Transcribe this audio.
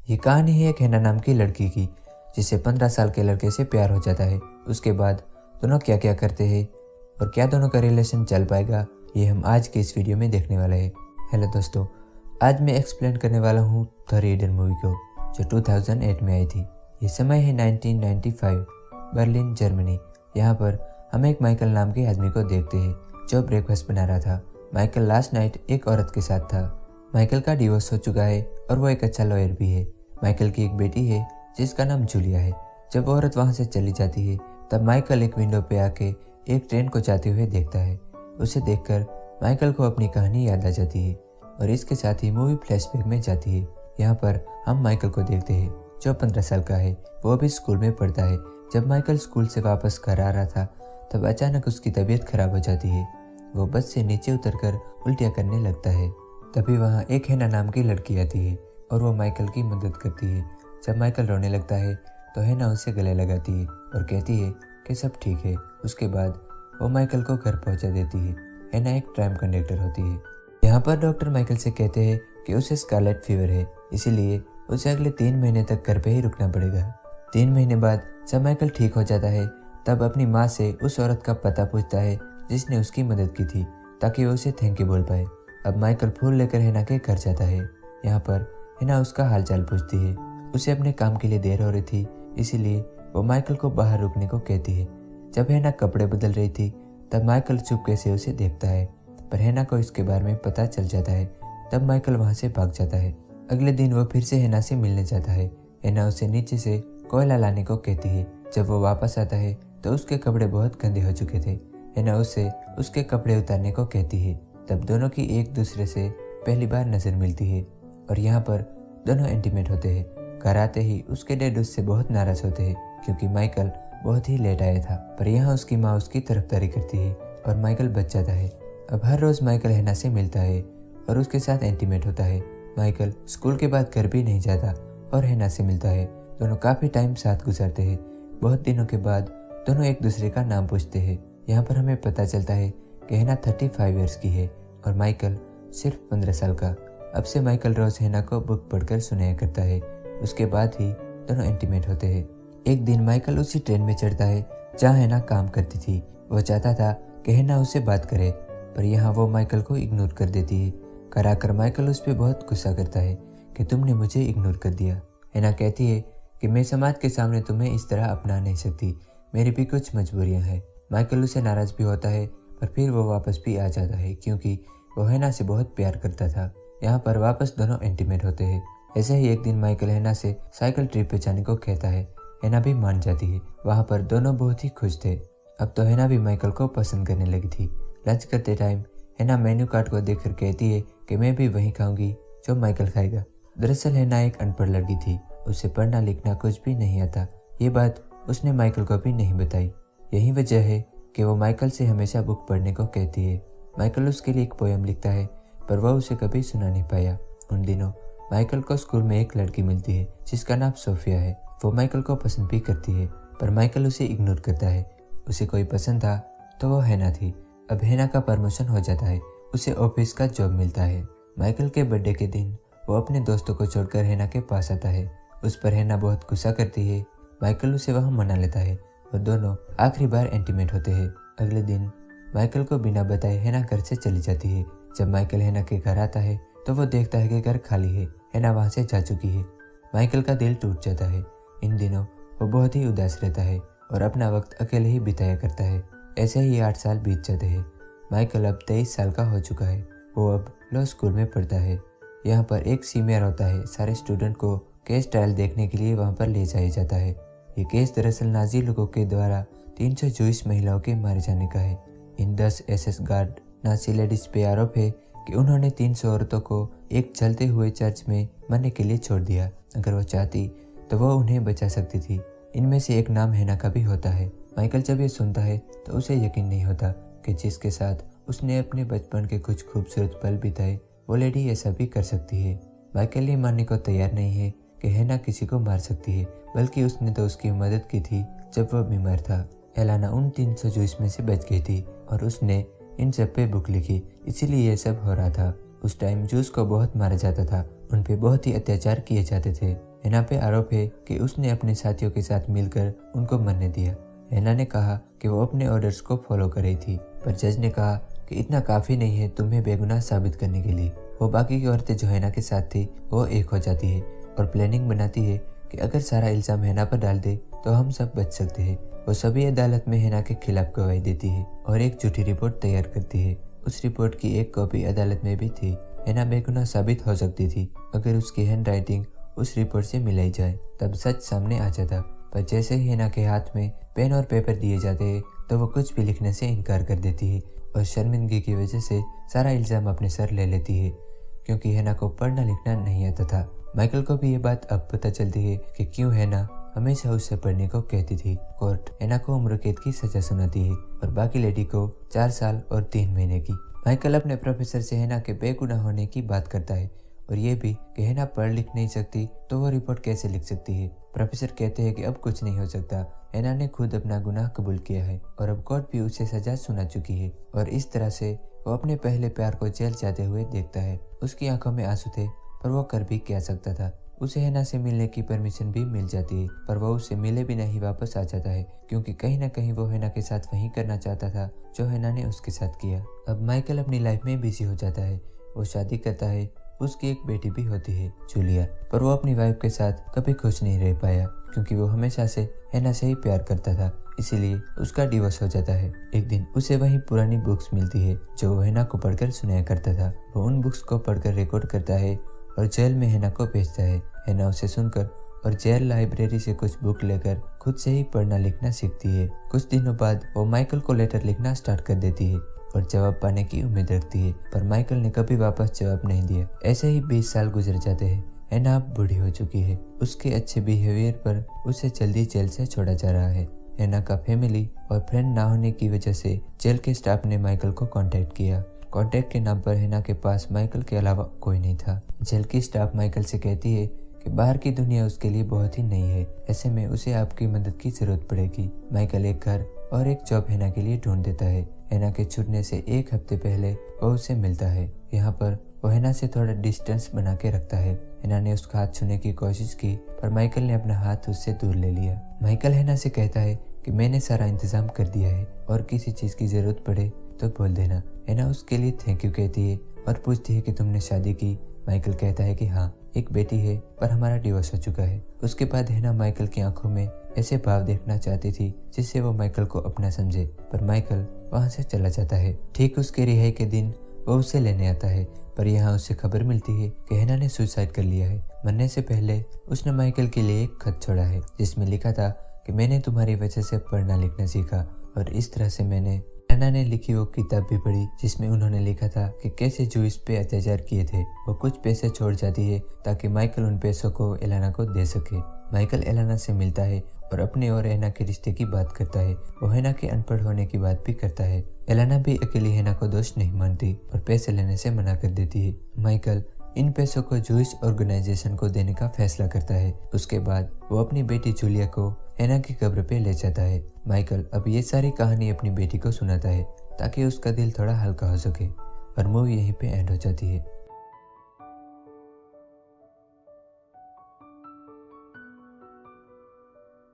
ये कहानी है एक हैना नाम की लड़की की, जिसे 15 साल के लड़के से प्यार हो जाता है। उसके बाद दोनों क्या क्या करते हैं और क्या दोनों का रिलेशन चल पाएगा, ये हम आज के इस वीडियो में देखने वाले हैं। हेलो दोस्तों, आज मैं एक्सप्लेन करने वाला हूँ द रीडर मूवी को, जो 2008 में आई थी। ये समय है 1995, बर्लिन, जर्मनी। यहाँ पर हम एक माइकल नाम के आदमी को देखते हैं जो ब्रेकफास्ट बना रहा था। माइकल लास्ट नाइट एक औरत के साथ था। माइकल का डिवोर्स हो चुका है और वो एक अच्छा लॉयर भी है। माइकल की एक बेटी है जिसका नाम जूलिया है। जब वो औरत वहाँ से चली जाती है तब माइकल एक विंडो पे आके एक ट्रेन को जाते हुए देखता है। उसे देखकर माइकल को अपनी कहानी याद आ जाती है और इसके साथ ही मूवी फ्लैशबैक में जाती है। यहाँ पर हम माइकल को देखते हैं जो 15 साल का है। वो अभी स्कूल में पढ़ता है। जब माइकल स्कूल से वापस घर आ रहा था तब अचानक उसकी तबीयत खराब हो जाती है। वो बस से नीचे उतरकर उल्टियाँ करने लगता है। तभी वहाँ एक हैना नाम की लड़की आती है और वो माइकल की मदद करती है। जब माइकल रोने लगता है तो हैना उसे गले लगाती है और कहती है कि सब ठीक है। उसके बाद वो माइकल को घर पहुंचा देती है। हैना एक ट्राम कंडक्टर होती है। यहाँ पर डॉक्टर माइकल से कहते हैं कि उसे स्कारलेट फीवर है, इसीलिए उसे अगले 3 महीने तक घर पे ही रुकना पड़ेगा। 3 महीने बाद जब माइकल ठीक हो जाता है तब अपनी माँ से उस औरत का पता पूछता है जिसने उसकी मदद की थी, ताकि वो उसे थैंक यू बोल पाए। अब माइकल फूल लेकर हैना के घर जाता है। यहाँ पर हैना उसका हालचाल पूछती है। उसे अपने काम के लिए देर हो रही थी, इसीलिए वो माइकल को बाहर रुकने को कहती है। जब हैना कपड़े बदल रही थी तब माइकल चुपके से उसे देखता है, पर हैना को इसके बारे में पता चल जाता है। तब माइकल वहाँ से भाग जाता है। अगले दिन वो फिर से हैना से मिलने जाता है। हैना उसे नीचे से कोयला लाने को कहती है। जब वो वापस आता है तो उसके कपड़े बहुत गंदे हो चुके थे। हैना उसे उसके कपड़े उतारने को कहती है। तब दोनों की एक दूसरे से पहली बार नजर मिलती है और यहाँ पर दोनों इंटीमेट होते हैं। घर आते ही उसके डैड उससे बहुत नाराज होते हैं क्योंकि माइकल बहुत ही लेट आया था, पर यहाँ उसकी माँ उसकी तरफदारी करती है और माइकल बच जाता है। अब हर रोज माइकल हैना से मिलता है और उसके साथ इंटीमेट होता है। माइकल स्कूल के बाद घर भी नहीं जाता और हैना से मिलता है। दोनों काफी टाइम साथ गुजारते हैं। बहुत दिनों के बाद दोनों एक दूसरे का नाम पूछते हैं। यहाँ पर हमें पता चलता है कि हैना 35 ईयर्स की है और माइकल सिर्फ 15 साल का। अब से माइकल रोज हैना को बुक पढ़कर सुनाया करता है। उसके बाद ही दोनों इंटीमेट होते हैं। एक दिन माइकल उसी ट्रेन में चढ़ता है जहाँ हैना काम करती थी। वो चाहता था कि हैना उससे बात करे, पर यहाँ वो माइकल को इग्नोर कर देती है। घर आकर माइकल उस पर बहुत गुस्सा करता है कि तुमने मुझे इग्नोर कर दिया। हैना कहती है कि मैं समाज के सामने तुम्हें इस तरह अपना नहीं सकती, मेरी भी कुछ मजबूरियाँ हैं। माइकल उसे नाराज भी होता है, पर फिर वो वापस भी आ जाता है क्योंकि वो हैना से बहुत प्यार करता था। यहाँ पर वापस दोनों इंटीमेट होते हैं। ऐसे ही एक दिन माइकल हैना से साइकिल ट्रिप पे जाने को कहता है। हैना भी मान जाती है। वहाँ पर दोनों बहुत ही खुश थे। अब तो हैना भी माइकल को पसंद करने लगी थी। लंच करते टाइम हैना मेन्यू कार्ड को देखकर कहती है कि मैं भी वही खाऊंगी जो माइकल खाएगा। दरअसल हैना एक अनपढ़ लड़की थी, उसे पढ़ना लिखना कुछ भी नहीं आता। ये बात उसने माइकल को भी नहीं बताई। यही वजह है कि वो माइकल से हमेशा बुक पढ़ने को कहती है। माइकल उसके लिए एक पोयम लिखता है, पर वह उसे कभी सुना नहीं पाया। उन दिनों माइकल को स्कूल में एक लड़की मिलती है जिसका नाम सोफिया है। वो माइकल को पसंद भी करती है, पर माइकल उसे इग्नोर करता है। उसे कोई पसंद था तो वो हैना थी। अब हैना का प्रमोशन हो जाता है, उसे ऑफिस का जॉब मिलता है। माइकल के बर्थडे के दिन वो अपने दोस्तों को छोड़कर हैना के पास आता है। उस पर हैना बहुत गुस्सा करती है। माइकल उसे वहाँ मना लेता है और दोनों आखिरी बार इंटीमेट होते हैं। अगले दिन माइकल को बिना बताए हैना घर से चली जाती है। जब माइकल हैना के घर आता है तो वो देखता है कि घर खाली है। हैना वहाँ से जा चुकी है। माइकल का दिल टूट जाता है। इन दिनों वो बहुत ही उदास रहता है और अपना वक्त अकेले ही बिताया करता है। ऐसे ही 8 साल बीत जाते हैं। माइकल अब 23 साल का हो चुका है। वो अब लॉ स्कूल में पढ़ता है। यहाँ पर एक सीनियर होता है। सारे स्टूडेंट को केस ट्रायल देखने के लिए वहाँ पर ले जाया जाता है। ये केस दरअसल नाजी लोगों के द्वारा 300 जूइश महिलाओं के मारे जाने का है। इन 10 एसएस गार्ड नाजी लेडीज पे आरोप है कि उन्होंने 300 औरतों को एक जलते हुए चर्च में मरने के लिए छोड़ दिया। अगर वो चाहती तो वो उन्हें बचा सकती थी। इनमें से एक नाम हैना का भी होता है। माइकल जब ये सुनता है तो उसे यकीन नहीं होता कि जिसके साथ उसने अपने बचपन के कुछ खूबसूरत पल बिताए वो लेडी ऐसा भी कर सकती है। माइकल ये मानने को तैयार नहीं है कि हैना किसी को मार सकती है, बल्कि उसने तो उसकी मदद की थी जब वह बीमार था। एलाना उन 300 जूस में से बच गई थी और उसने इन सब पे बुक लिखी, इसीलिए यह सब हो रहा था। उस टाइम जूस को बहुत मारा जाता था उन पे बहुत ही अत्याचार किए जाते थे। हैना पे आरोप है कि उसने अपने साथियों के साथ मिलकर उनको मरने दिया। हैना ने कहा कि वो अपने ऑर्डर्स को फॉलो कर रही थी, पर जज ने कहा कि इतना काफ़ी नहीं है तुम्हें बेगुनाह साबित करने के लिए। वो बाकी की औरतें जो हैना के साथ थी वो एक हो जाती है और प्लानिंग बनाती है कि अगर सारा इल्ज़ाम हैना पर डाल दे तो हम सब बच सकते हैं। वो सभी अदालत में हैना के खिलाफ गवाही देती है और एक झूठी रिपोर्ट तैयार करती है। उस रिपोर्ट की एक कॉपी अदालत में भी थी। हैना बेगुनाह साबित हो सकती थी अगर उसकी हैंड राइटिंग उस रिपोर्ट से मिलाई जाए, तब सच सामने आ जाता। पर जैसे ही हैना के हाथ में पेन और पेपर दिए जाते हैं तो वो कुछ भी लिखने से इनकार कर देती है और शर्मिंदगी की वजह से सारा इल्ज़ाम अपने सर ले लेती है, क्योंकि हैना को पढ़ना लिखना नहीं आता था। माइकल को भी ये बात अब पता चलती है कि क्यों हैना हमेशा उससे पढ़ने को कहती थी। कोर्ट हैना को उम्र कैद की सजा सुनाती है और बाकी लेडी को 4 साल और 3 महीने की। माइकल अपने प्रोफेसर से हैना के बेगुनाह होने की बात करता है और ये भी कि हैना पढ़ लिख नहीं सकती तो वो रिपोर्ट कैसे लिख सकती है। प्रोफेसर कहते हैं कि अब कुछ नहीं हो सकता, हैना ने खुद अपना गुनाह कबूल किया है और अब कोर्ट भी उसे सजा सुना चुकी है। और इस तरह से वो अपने पहले प्यार को जेल जाते हुए देखता है। उसकी आंखों में आंसू थे, पर वो कर भी क्या सकता था। उसे हैना से मिलने की परमिशन भी मिल जाती है, पर वो उससे मिले बिना ही वापस आ जाता है, क्योंकि कहीं ना कहीं वो हैना के साथ वही करना चाहता था जो हैना ने उसके साथ किया। अब माइकल अपनी लाइफ में बिजी हो जाता है। वो शादी करता है, उसकी एक बेटी भी होती है जूलिया, पर वो अपनी वाइफ के साथ कभी खुश नहीं रह पाया, क्योंकि वो हमेशा से हैना से ही प्यार करता था, इसीलिए उसका डिवोर्स हो जाता है। एक दिन उसे वही पुरानी बुक्स मिलती है जो वो हैना को पढ़कर सुनाया करता था। वो उन बुक्स को पढ़कर रिकॉर्ड करता है और जेल में हैना को भेजता है। हैना उसे सुनकर और जेल लाइब्रेरी से कुछ बुक लेकर खुद से ही पढ़ना लिखना सीखती है। कुछ दिनों बाद वो माइकल को लेटर लिखना स्टार्ट कर देती है और जवाब पाने की उम्मीद रखती है, पर माइकल ने कभी वापस जवाब नहीं दिया। ऐसे ही 20 साल गुजर जाते हैं। हैना अब बूढ़ी हो चुकी है। उसके अच्छे बिहेवियर पर उसे जल्दी जेल से छोड़ा जा रहा है। हैना का फैमिली और फ्रेंड ना होने की वजह से जेल के स्टाफ ने माइकल को कांटेक्ट किया। कांटेक्ट के नाम पर हैना के पास माइकल के अलावा कोई नहीं था। जेल की स्टाफ माइकल से कहती है कि बाहर की दुनिया उसके लिए बहुत ही नई है, ऐसे में उसे आपकी मदद की जरूरत पड़ेगी। माइकल एक घर और एक जॉब हैना के लिए ढूंढ देता है। हैना के छूटने से 1 हफ्ते पहले वो उससे मिलता है। यहाँ पर वो हैना से थोड़ा डिस्टेंस बना के रखता है। हैना ने उसका हाथ छूने की कोशिश की, पर माइकल ने अपना हाथ उससे दूर ले लिया। माइकल हैना से कहता है कि मैंने सारा इंतजाम कर दिया है और किसी चीज की जरूरत पड़े तो बोल देना। हैना उसके लिए थैंक यू कहती है और पूछती है कि तुमने शादी की। माइकल कहता है कि हाँ, एक बेटी है, पर हमारा डिवोर्स हो चुका है। उसके बाद हैना माइकल की आंखों में ऐसे भाव देखना चाहती थी जिससे वो माइकल को अपना समझे, पर माइकल वहां से चला जाता है। ठीक उसके रिहाई के दिन वो उसे लेने आता है, पर यहाँ उसे खबर मिलती है कि हैना ने सुसाइड कर लिया है। मरने से पहले उसने माइकल के लिए एक खत छोड़ा है जिसमें लिखा था कि मैंने तुम्हारी वजह से पढ़ना लिखना सीखा, और इस तरह से मैंने हैना ने लिखी वो किताब भी पढ़ी जिसमें उन्होंने लिखा था कि कैसे जूस पे अत्याचार किए थे। वो कुछ पैसे छोड़ जाती है ताकि माइकल उन पैसों को एलाना को दे सके। माइकल एलाना से मिलता है और अपने और हैना के रिश्ते की बात करता है। वो हैना के अनपढ़ होने की बात भी करता है। एलाना भी अकेली हैना को दोष नहीं मानती और पैसे लेने से मना कर देती है। माइकल इन पैसों को जूस ऑर्गेनाइजेशन को देने का फैसला करता है। उसके बाद वो अपनी बेटी जूलिया को हैना की कब्र पे ले जाता है। माइकल अब ये सारी कहानी अपनी बेटी को सुनाता है ताकि उसका दिल थोड़ा हल्का हो सके, और मूवी यहीं पे एंड हो जाती है।